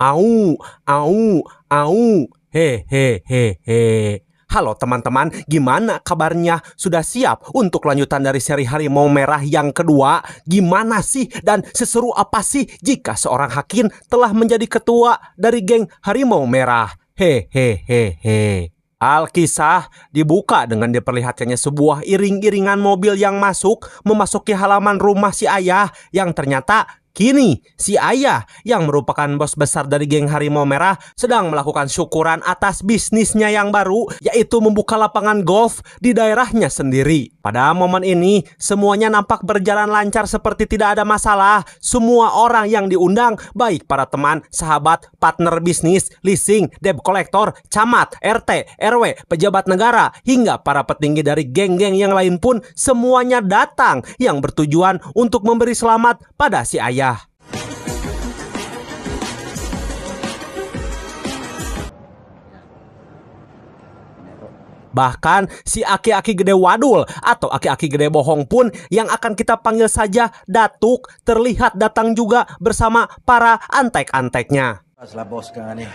Au, au, au. Hehehehe. Halo teman-teman, gimana kabarnya? Sudah siap untuk lanjutan dari seri Harimau Merah yang kedua? Gimana sih dan seseru apa sih jika seorang hakim telah menjadi ketua dari geng Harimau Merah? Hehehehe. Alkisah dibuka dengan diperlihatkannya sebuah iring-iringan mobil yang memasuki halaman rumah si ayah yang ternyata kini si ayah yang merupakan bos besar dari geng Harimau Merah sedang melakukan syukuran atas bisnisnya yang baru, yaitu membuka lapangan golf di daerahnya sendiri. Pada momen ini semuanya nampak berjalan lancar seperti tidak ada masalah. Semua orang yang diundang, baik para teman, sahabat, partner bisnis, leasing, debt collector, camat, RT, RW, pejabat negara, hingga para petinggi dari geng-geng yang lain pun semuanya datang yang bertujuan untuk memberi selamat pada si ayah. Bahkan si aki-aki gede wadul atau aki-aki gede bohong pun yang akan kita panggil saja Datuk terlihat datang juga bersama para antek-anteknya. Setelah bos sekarang ni,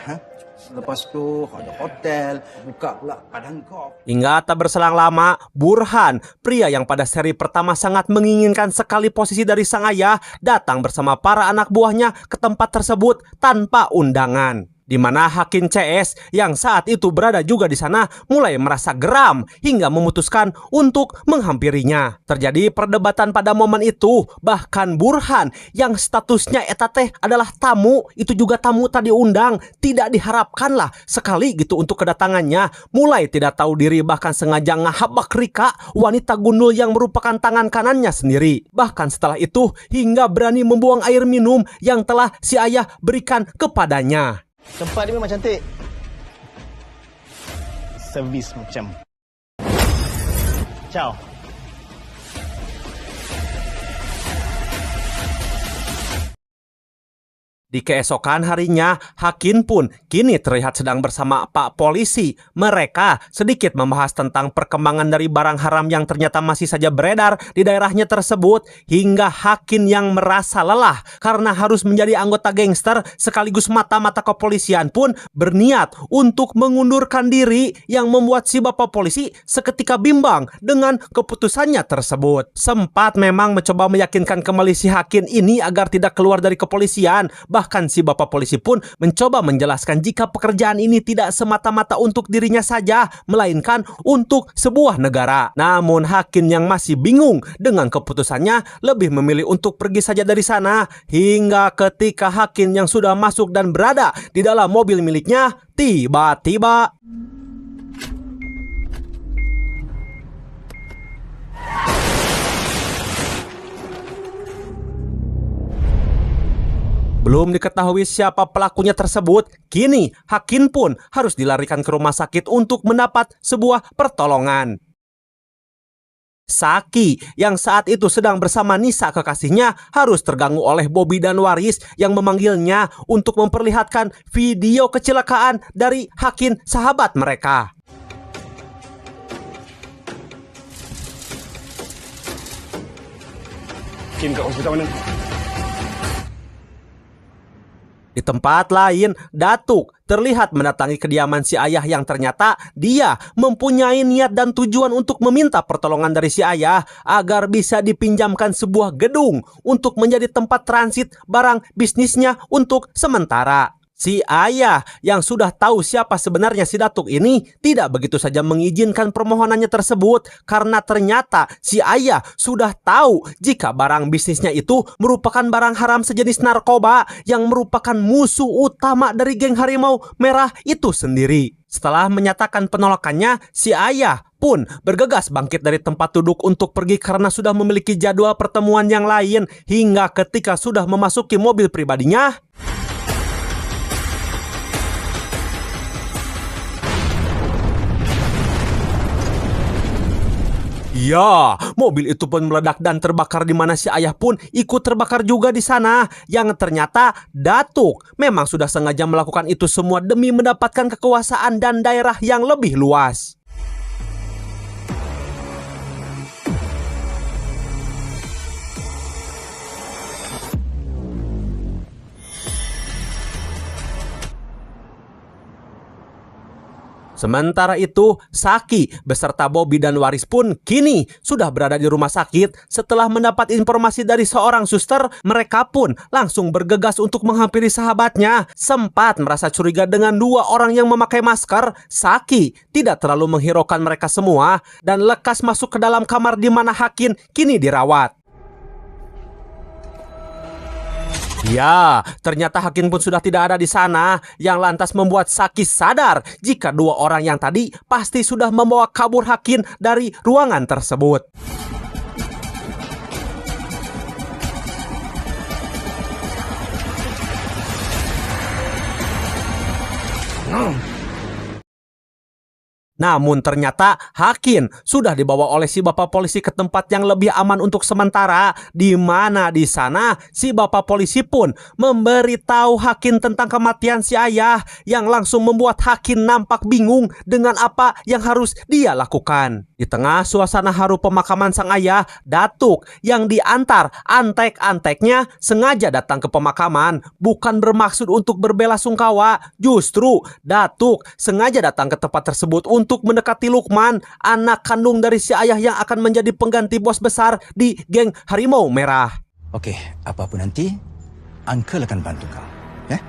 Lepas tu ada hotel, buka pula padang golf. Hingga tak berselang lama, Burhan, pria yang pada seri pertama sangat menginginkan sekali posisi dari sang ayah, datang bersama para anak buahnya ke tempat tersebut tanpa undangan. Di mana Hakim CS yang saat itu berada juga di sana mulai merasa geram hingga memutuskan untuk menghampirinya. Terjadi perdebatan pada momen itu, bahkan Burhan yang statusnya etateh adalah tamu, itu juga tamu tak diundang, tidak diharapkanlah sekali gitu untuk kedatangannya, mulai tidak tahu diri bahkan sengaja ngahabak Rika, wanita gundul yang merupakan tangan kanannya sendiri. Bahkan setelah itu hingga berani membuang air minum yang telah si ayah berikan kepadanya. Tempat ni memang cantik. Servis macam. Ciao. Di keesokan harinya, Hakim pun kini terlihat sedang bersama Pak Polisi. Mereka sedikit membahas tentang perkembangan dari barang haram yang ternyata masih saja beredar di daerahnya tersebut. Hingga Hakim yang merasa lelah karena harus menjadi anggota gangster sekaligus mata-mata kepolisian pun berniat untuk mengundurkan diri, yang membuat si Bapak Polisi seketika bimbang dengan keputusannya tersebut. Sempat memang mencoba meyakinkan kembali si Hakim ini agar tidak keluar dari kepolisian. Bahkan si Bapak Polisi pun mencoba menjelaskan jika pekerjaan ini tidak semata-mata untuk dirinya saja, melainkan untuk sebuah negara. Namun Hakim yang masih bingung dengan keputusannya lebih memilih untuk pergi saja dari sana. Hingga ketika Hakim yang sudah masuk dan berada di dalam mobil miliknya, tiba-tiba belum diketahui siapa pelakunya tersebut. Kini Hakim pun harus dilarikan ke rumah sakit untuk mendapat sebuah pertolongan. Saki yang saat itu sedang bersama Nisa kekasihnya harus terganggu oleh Bobby dan Waris yang memanggilnya untuk memperlihatkan video kecelakaan dari Hakim sahabat mereka. Kim kat hospital mana? Di tempat lain, Datuk terlihat mendatangi kediaman si ayah yang ternyata dia mempunyai niat dan tujuan untuk meminta pertolongan dari si ayah agar bisa dipinjamkan sebuah gedung untuk menjadi tempat transit barang bisnisnya untuk sementara. Si ayah yang sudah tahu siapa sebenarnya si Datuk ini tidak begitu saja mengizinkan permohonannya tersebut, karena ternyata si ayah sudah tahu jika barang bisnisnya itu merupakan barang haram sejenis narkoba yang merupakan musuh utama dari geng Harimau Merah itu sendiri. Setelah menyatakan penolakannya, si ayah pun bergegas bangkit dari tempat duduk untuk pergi karena sudah memiliki jadwal pertemuan yang lain. Hingga ketika sudah memasuki mobil pribadinya, ya, mobil itu pun meledak dan terbakar, di mana si ayah pun ikut terbakar juga di sana. Yang ternyata Datuk memang sudah sengaja melakukan itu semua demi mendapatkan kekuasaan dan daerah yang lebih luas. Sementara itu, Saki beserta Bobby dan Waris pun kini sudah berada di rumah sakit. Setelah mendapat informasi dari seorang suster, mereka pun langsung bergegas untuk menghampiri sahabatnya. Sempat merasa curiga dengan dua orang yang memakai masker, Saki tidak terlalu menghiraukan mereka semua dan lekas masuk ke dalam kamar di mana Hakin kini dirawat. Ya, ternyata Hakin pun sudah tidak ada di sana, yang lantas membuat Saki sadar jika dua orang yang tadi pasti sudah membawa kabur Hakin dari ruangan tersebut. Namun ternyata Hakin sudah dibawa oleh si bapak polisi ke tempat yang lebih aman untuk sementara, di mana di sana si bapak polisi pun memberitahu Hakin tentang kematian si ayah, yang langsung membuat Hakin nampak bingung dengan apa yang harus dia lakukan. Di tengah suasana haru pemakaman sang ayah, Datuk yang diantar antek-anteknya sengaja datang ke pemakaman bukan bermaksud untuk berbelasungkawa. Justru Datuk sengaja datang ke tempat tersebut untuk mendekati Lukman, anak kandung dari si ayah yang akan menjadi pengganti bos besar di geng Harimau Merah. Okey, apapun nanti, Uncle akan bantu kau. Ya?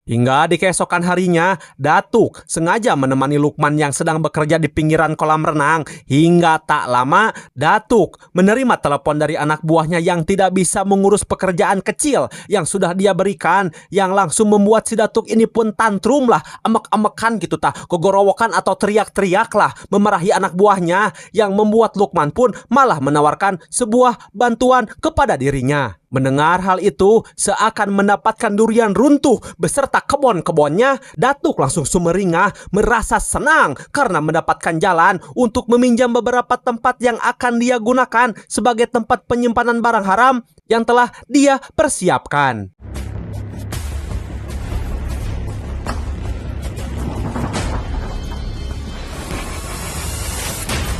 Hingga di keesokan harinya, Datuk sengaja menemani Lukman yang sedang bekerja di pinggiran kolam renang. Hingga tak lama, Datuk menerima telepon dari anak buahnya yang tidak bisa mengurus pekerjaan kecil yang sudah dia berikan, yang langsung membuat si Datuk ini pun tantrum lah, amek-amekan gitu tah, gogorowokan atau teriak-teriak lah, memarahi anak buahnya, yang membuat Lukman pun malah menawarkan sebuah bantuan kepada dirinya. Mendengar hal itu, seakan mendapatkan durian runtuh beserta kebon-kebonnya, Datuk langsung sumringah, merasa senang karena mendapatkan jalan untuk meminjam beberapa tempat yang akan dia gunakan sebagai tempat penyimpanan barang haram yang telah dia persiapkan.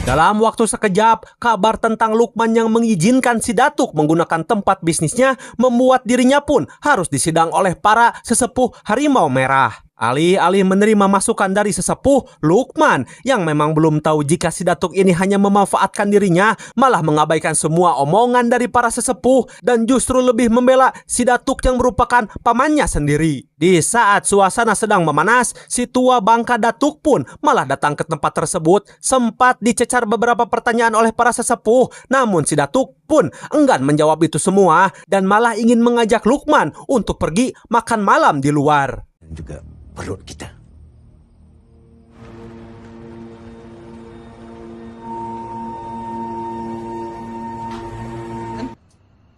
Dalam waktu sekejap, kabar tentang Lukman yang mengizinkan si Datuk menggunakan tempat bisnisnya membuat dirinya pun harus disidang oleh para sesepuh Harimau Merah. Alih-alih menerima masukan dari sesepuh, Lukman yang memang belum tahu jika si Datuk ini hanya memanfaatkan dirinya, malah mengabaikan semua omongan dari para sesepuh dan justru lebih membela si Datuk yang merupakan pamannya sendiri. Di saat suasana sedang memanas, si tua bangka Datuk pun malah datang ke tempat tersebut. Sempat dicecar beberapa pertanyaan oleh para sesepuh, namun si Datuk pun enggan menjawab itu semua dan malah ingin mengajak Lukman untuk pergi makan malam di luar. Dan juga perut kita.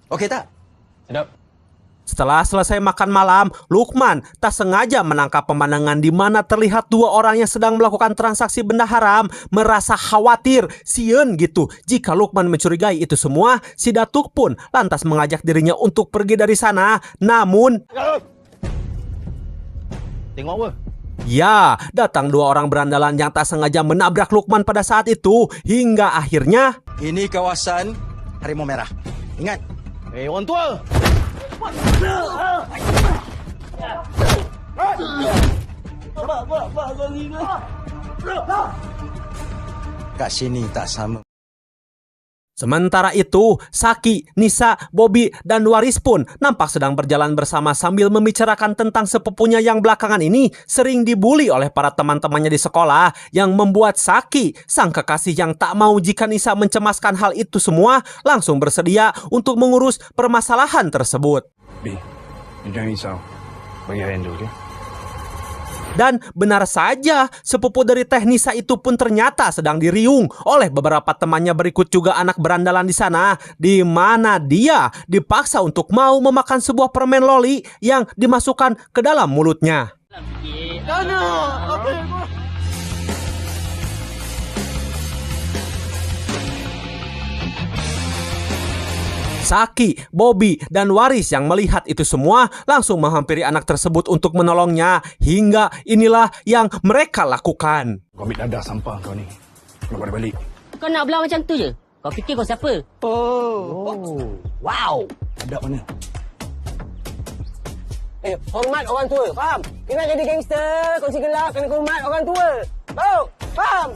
Okey tak? Sedap. Setelah selesai makan malam, Lukman tak sengaja menangkap pemandangan di mana terlihat dua orang yang sedang melakukan transaksi benda haram. Merasa khawatir, sieun gitu jika Lukman mencurigai itu semua, si Datuk pun lantas mengajak dirinya untuk pergi dari sana. Namun, Tengok apa? ya, datang dua orang berandalan yang tak sengaja menabrak Lukman pada saat itu, hingga akhirnya Ini kawasan Harimau Merah. Ingat, Orang tua. kat sini tak sama. sementara itu, Saki, Nisa, Bobby, dan Waris pun nampak sedang berjalan bersama sambil membicarakan tentang sepupunya yang belakangan ini sering dibuli oleh para teman-temannya di sekolah, yang membuat Saki, sang kekasih yang tak mau jika Nisa mencemaskan hal itu semua, langsung bersedia untuk mengurus permasalahan tersebut. B, jangan risau. Bagi handle, okey? Dan benar saja, sepupu dari Teh Nisa itu pun ternyata sedang diriung oleh beberapa temannya, berikut juga anak berandalan di sana, di mana dia dipaksa untuk mau memakan sebuah permen loli yang dimasukkan ke dalam mulutnya. Saki, Bobby, dan Waris yang melihat itu semua langsung menghampiri anak tersebut untuk menolongnya. Hingga inilah yang mereka lakukan. Kau ambil dadah sampah kau ni. Kau balik balik. Kau nak belah macam tu je? Kau fikir kau siapa? Oh. Wow. Dadah mana? Hormat orang tua, faham? Kena jadi gangster, kongsi gelap, kena hormat orang tua. Tahu? Faham?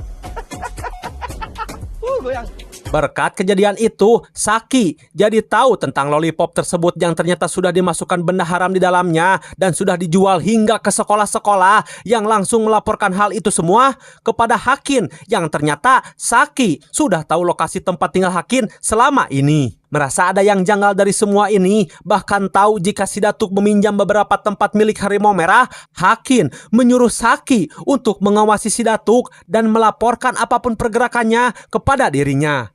Goyang. Berkat kejadian itu, Saki jadi tahu tentang lollipop tersebut yang ternyata sudah dimasukkan benda haram di dalamnya dan sudah dijual hingga ke sekolah-sekolah yang langsung melaporkan hal itu semua kepada Hakin yang ternyata Saki sudah tahu lokasi tempat tinggal Hakin selama ini. Merasa ada yang janggal dari semua ini, bahkan tahu jika si Datuk meminjam beberapa tempat milik Harimau Merah, Hakin menyuruh Saki untuk mengawasi si Datuk dan melaporkan apapun pergerakannya kepada dirinya.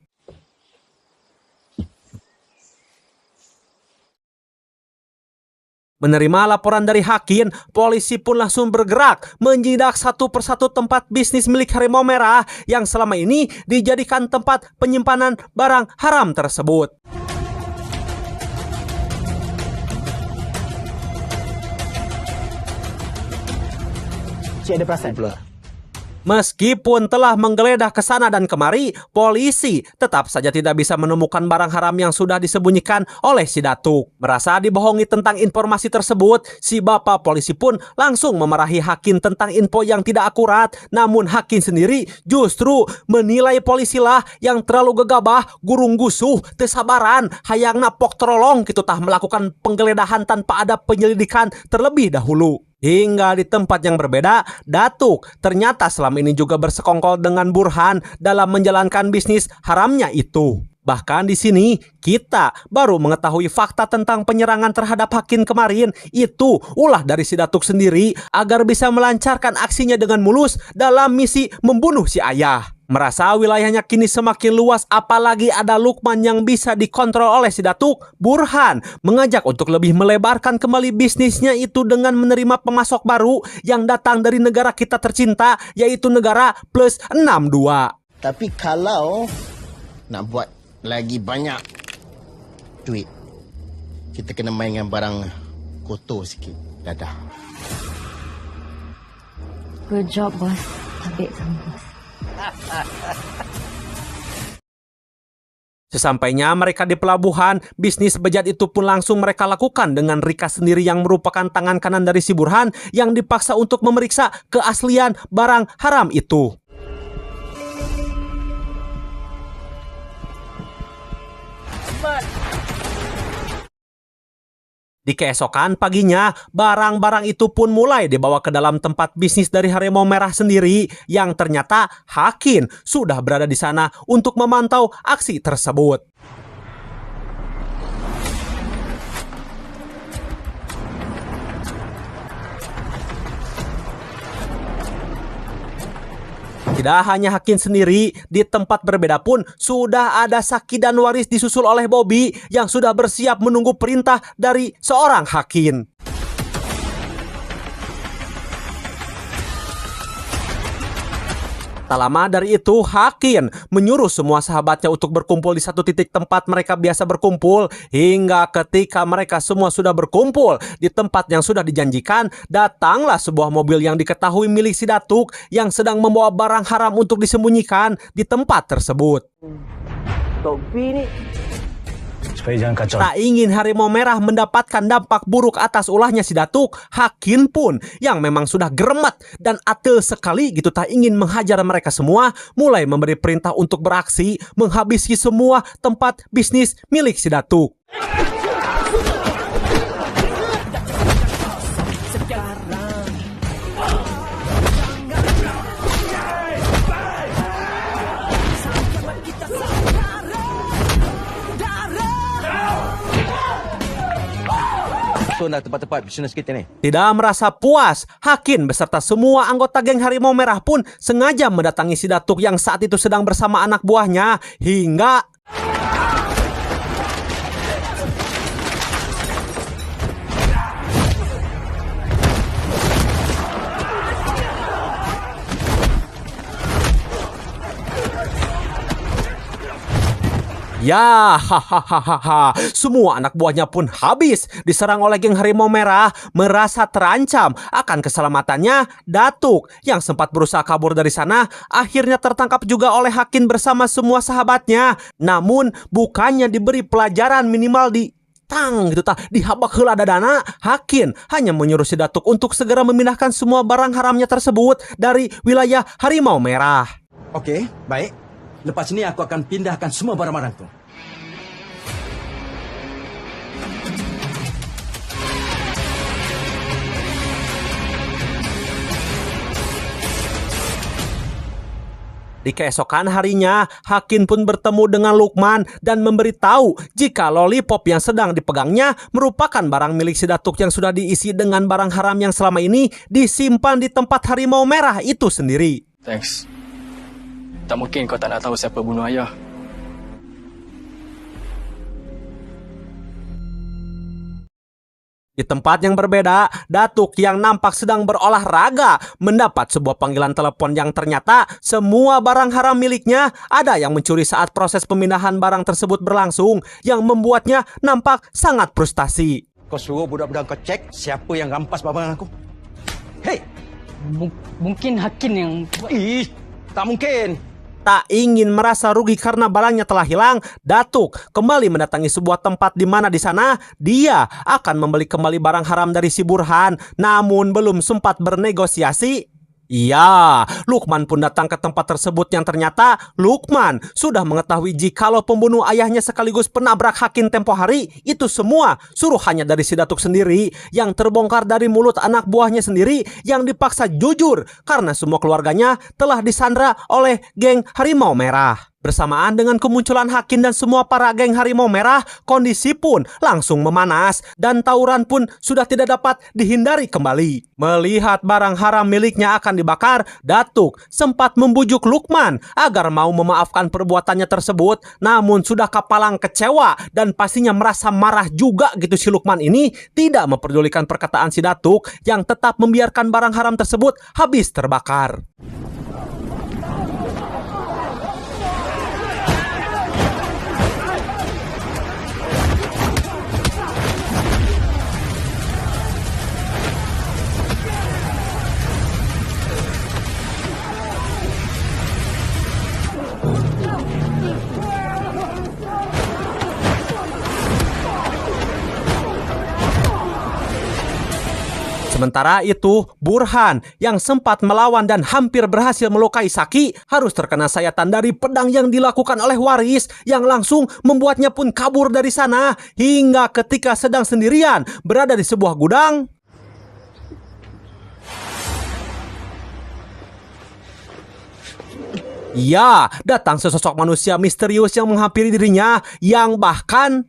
Menerima laporan dari Hakin, polisi pun langsung bergerak menjidak satu persatu tempat bisnis milik Harimau Merah yang selama ini dijadikan tempat penyimpanan barang haram tersebut. Cik ada perasan? Meskipun telah menggeledah ke sana dan kemari, polisi tetap saja tidak bisa menemukan barang haram yang sudah disembunyikan oleh si Datuk. Merasa dibohongi tentang informasi tersebut, si bapak polisi pun langsung memarahi Hakin tentang info yang tidak akurat. Namun Hakin sendiri justru menilai polisi lah yang terlalu gegabah, gurung gusuh, tesabaran, hayang napok terolong gitu tah melakukan penggeledahan tanpa ada penyelidikan terlebih dahulu. Hingga di tempat yang berbeda, Datuk ternyata selama ini juga bersekongkol dengan Burhan dalam menjalankan bisnis haramnya itu. Bahkan di sini kita baru mengetahui fakta tentang penyerangan terhadap Hakin kemarin itu ulah dari si Datuk sendiri agar bisa melancarkan aksinya dengan mulus dalam misi membunuh si ayah. Merasa wilayahnya kini semakin luas, apalagi ada Lukman yang bisa dikontrol oleh si Datuk, Burhan mengajak untuk lebih melebarkan kembali bisnisnya itu dengan menerima pemasok baru yang datang dari negara kita tercinta, yaitu negara plus 62. Tapi kalau nak buat lagi banyak duit, kita kena main dengan barang kotor sikit. Dadah. Good job, bos. Tabik sama bos. Sesampainya mereka di pelabuhan, bisnis bejat itu pun langsung mereka lakukan dengan Rika sendiri yang merupakan tangan kanan dari si Burhan yang dipaksa untuk memeriksa keaslian barang haram itu. Di keesokan paginya, barang-barang itu pun mulai dibawa ke dalam tempat bisnis dari Harimau Merah sendiri yang ternyata Hakin sudah berada di sana untuk memantau aksi tersebut. Tidak hanya Hakin sendiri, di tempat berbeda pun sudah ada Saki dan Waris disusul oleh Bobby yang sudah bersiap menunggu perintah dari seorang Hakin. Tak lama dari itu, Hakin menyuruh semua sahabatnya untuk berkumpul di satu titik tempat mereka biasa berkumpul. Hingga ketika mereka semua sudah berkumpul di tempat yang sudah dijanjikan, datanglah sebuah mobil yang diketahui milik si Datuk yang sedang membawa barang haram untuk disembunyikan di tempat tersebut. Topi ni. Supaya jangan kacau. Tak ingin Harimau Merah mendapatkan dampak buruk atas ulahnya si Datuk, Hakin pun yang memang sudah geremet dan atel sekali gitu tak ingin menghajar mereka semua, mulai memberi perintah untuk beraksi menghabisi semua tempat bisnis milik si Datuk. So nak tempat-tempat bisnes kita ni. Tidak merasa puas, Hakin beserta semua anggota geng Harimau Merah pun sengaja mendatangi si Datuk yang saat itu sedang bersama anak buahnya hingga ya, hahaha. Semua anak buahnya pun habis diserang oleh geng Harimau Merah. Merasa terancam akan keselamatannya, Datuk yang sempat berusaha kabur dari sana akhirnya tertangkap juga oleh Hakin bersama semua sahabatnya. Namun bukannya diberi pelajaran minimal di tang gitu tah dihabak heula dadana. Hakin hanya menyuruh si Datuk untuk segera memindahkan semua barang haramnya tersebut dari wilayah Harimau Merah. Okey, baik. Lepas ini aku akan pindahkan semua barang-barang tu. Di keesokan harinya, Hakin pun bertemu dengan Lukman dan memberitahu jika lollipop yang sedang dipegangnya merupakan barang milik si Datuk yang sudah diisi dengan barang haram yang selama ini disimpan di tempat Harimau Merah itu sendiri. Thanks. Tak mungkin kau tak nak tahu siapa bunuh ayah. Di tempat yang berbeda, Datuk yang nampak sedang berolahraga mendapat sebuah panggilan telepon yang ternyata semua barang haram miliknya ada yang mencuri saat proses pemindahan barang tersebut berlangsung yang membuatnya nampak sangat frustasi. Kau suruh budak-budak kau cek siapa yang rampas barang aku. Hei! Mungkin Hakin yang buat. Ih, tak mungkin. Tak ingin merasa rugi karena barangnya telah hilang, Datuk kembali mendatangi sebuah tempat di mana di sana dia akan membeli kembali barang haram dari si Burhan, namun belum sempat bernegosiasi. Iya, Lukman pun datang ke tempat tersebut yang ternyata Lukman sudah mengetahui jikalau pembunuh ayahnya sekaligus penabrak Hakin tempo hari itu semua suruhannya dari si Datuk sendiri yang terbongkar dari mulut anak buahnya sendiri yang dipaksa jujur karena semua keluarganya telah disandra oleh geng Harimau Merah. Bersamaan dengan kemunculan Hakin dan semua para geng Harimau Merah, kondisi pun langsung memanas dan tawuran pun sudah tidak dapat dihindari kembali. Melihat barang haram miliknya akan dibakar, Datuk sempat membujuk Lukman agar mau memaafkan perbuatannya tersebut, namun sudah kapalang kecewa dan pastinya merasa marah juga gitu si Lukman ini tidak memperdulikan perkataan si Datuk yang tetap membiarkan barang haram tersebut habis terbakar. Sementara itu, Burhan yang sempat melawan dan hampir berhasil melukai Saki harus terkena sayatan dari pedang yang dilakukan oleh Waris yang langsung membuatnya pun kabur dari sana hingga ketika sedang sendirian berada di sebuah gudang. Ya, datang sesosok manusia misterius yang menghampiri dirinya yang bahkan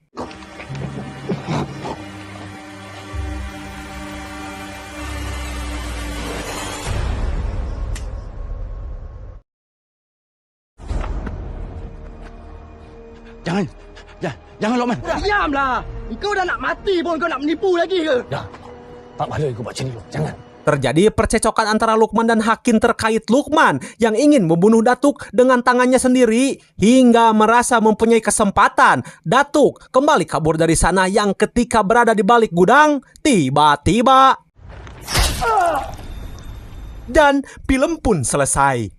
Jangan Lokman. Diamlah. Kau dah nak mati pun kau nak menipu lagi ke? Tak boleh kau buat macam ni. Jangan. terjadi percecokan antara Lukman dan Hakin terkait Lukman yang ingin membunuh Datuk dengan tangannya sendiri hingga merasa mempunyai kesempatan. Datuk kembali kabur dari sana yang ketika berada di balik gudang tiba-tiba dan film pun selesai.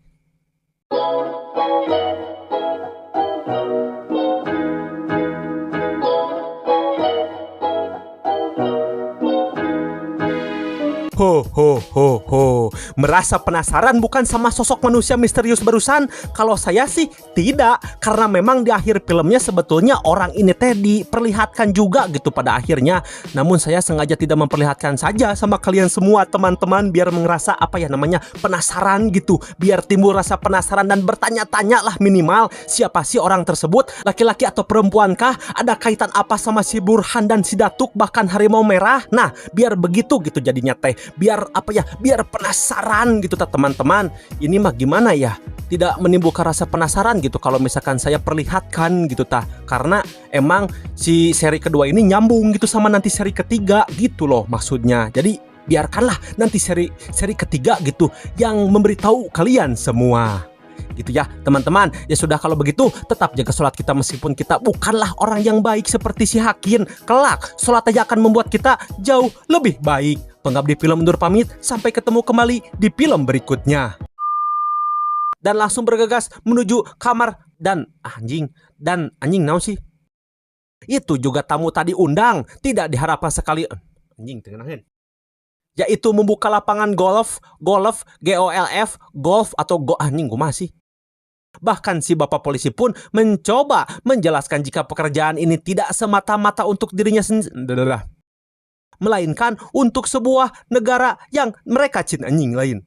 Ho ho ho ho. Merasa penasaran bukan sama sosok manusia misterius barusan? Kalau saya sih tidak, karena memang di akhir filmnya sebetulnya orang ini teh diperlihatkan juga gitu pada akhirnya. Namun saya sengaja tidak memperlihatkan saja sama kalian semua teman-teman biar ngerasa apa ya namanya penasaran gitu, biar timbul rasa penasaran dan bertanya-tanya lah minimal siapa sih orang tersebut, laki-laki atau perempuankah, ada kaitan apa sama si Burhan dan si Datuk bahkan Harimau Merah. Nah biar begitu gitu jadinya teh, biar apa ya, biar penasaran gitu teman-teman. Ini mah gimana ya, tidak menimbulkan rasa penasaran gitu kalau misalkan saya perlihatkan gitu tah, karena emang si seri kedua ini nyambung gitu sama nanti seri ketiga gitu loh maksudnya. Jadi biarkanlah nanti seri ketiga gitu yang memberitahu kalian semua gitu ya teman-teman. Ya sudah, kalau begitu tetap jaga sholat kita meskipun kita bukanlah orang yang baik seperti si Hakin. Kelak sholat aja akan membuat kita jauh lebih baik. Pengabdi film undur pamit, sampai ketemu kembali di film berikutnya. Dan langsung bergegas menuju kamar dan anjing naon sih? Itu juga tamu tadi undang, tidak diharapkan sekali. Anjing, tengenahin. Yaitu membuka lapangan golf, GOLF, golf atau anjing gue masih. Bahkan si bapak polisi pun mencoba menjelaskan jika pekerjaan ini tidak semata-mata untuk dirinya sendiri, melainkan untuk sebuah negara yang mereka cinta anjing lain.